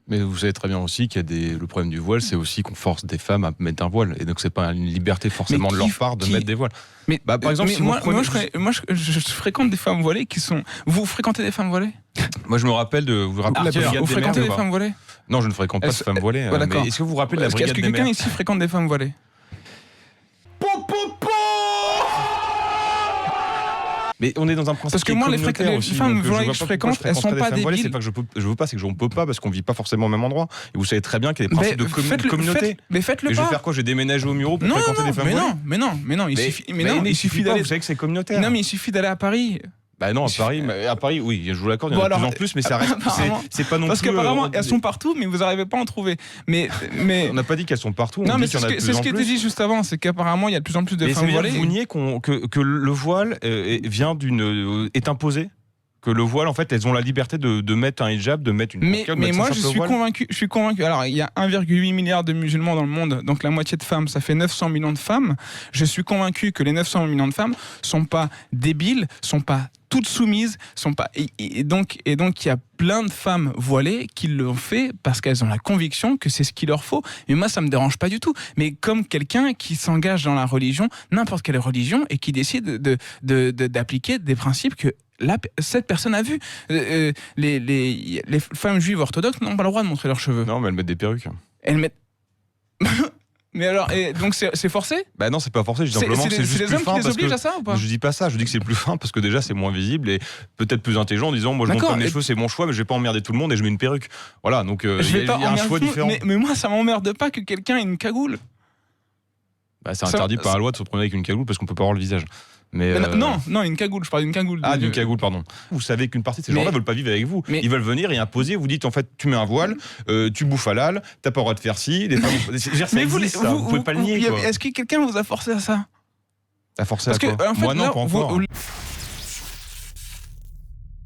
Mais vous savez très bien aussi qu'il y a le problème du voile, c'est aussi qu'on force des femmes à mettre un voile. Et donc, c'est pas une liberté forcément de leur part de mettre des voiles. Mais par exemple, si moi, je fréquente des femmes voilées qui sont. Vous fréquentez des femmes voilées? Moi, je me rappelle de. Vous vous rappelez la brigade Vous des fréquentez mères, des femmes voilées? Non, je ne fréquente pas de femmes voilées. Ouais, mais est-ce que vous vous rappelez de la brigade des mères? Est-ce que quelqu'un ici fréquente des femmes voilées? Mais on est dans un principe. Parce que moi, les femmes voilées que je fréquente, elles sont pas débiles. C'est pas que je veux pas, c'est que je ne peux pas parce qu'on vit pas forcément au même endroit. Et vous savez très bien qu'il y a des principes de communauté. Mais faites-le pas. Je vais faire quoi? Je vais déménager au Muro pour fréquenter des femmes voilées? Mais non, il suffit d'aller. Vous savez que c'est communautaire. Non, mais il suffit d'aller à Paris. Bah non, à Paris, oui, je vous l'accorde, il y en a de plus en plus, mais ça reste. C'est pas non plus. Parce qu'apparemment, elles sont partout, mais vous n'arrivez pas à en trouver. Mais on n'a pas dit qu'elles sont partout. Non, mais c'est ce qui était dit juste avant, c'est qu'apparemment, il y a de plus en plus de femmes voilées. Vous niez que le voile est imposé? Que le voile, en fait, elles ont la liberté de mettre un hijab, de mettre une burqa, mais moi, je suis convaincu. Alors, il y a 1,8 milliard de musulmans dans le monde, donc la moitié de femmes, ça fait 900 millions de femmes. Je suis convaincu que les 900 millions de femmes sont pas débiles, sont pas toutes soumises, sont pas et donc il y a plein de femmes voilées qui l'ont fait parce qu'elles ont la conviction que c'est ce qu'il leur faut. Mais moi, ça me dérange pas du tout. Mais comme quelqu'un qui s'engage dans la religion, n'importe quelle religion, et qui décide d'appliquer des principes que cette personne a vu. Les femmes juives orthodoxes n'ont pas le droit de montrer leurs cheveux. Non, mais elles mettent des perruques. Elles mettent. Mais alors, donc c'est forcé? Bah non, c'est pas forcé. Je dis simplement que c'est juste les hommes qui les obligent à ça ou pas? Je dis pas ça. Je dis que c'est plus fin parce que déjà c'est moins visible et peut-être plus intelligent en disant moi je monte comme les cheveux, c'est mon choix, mais je vais pas emmerder tout le monde et je mets une perruque. Voilà, donc il y a un choix différent. Mais moi, ça m'emmerde pas que quelqu'un ait une cagoule. Bah, c'est interdit par la loi de se promener avec une cagoule parce qu'on peut pas voir le visage. Mais non, une cagoule, je parle d'une cagoule. Ah, d'une cagoule, pardon. Vous savez qu'une partie de ces gens-là veulent pas vivre avec vous. Ils veulent venir et imposer. Vous dites, en fait, tu mets un voile, tu bouffes halal, t'as pas le droit de faire ci. Les femmes, mais vous pouvez pas le nier. Est-ce que quelqu'un vous a forcé à ça? À forcer à quoi? Moi non, pas encore.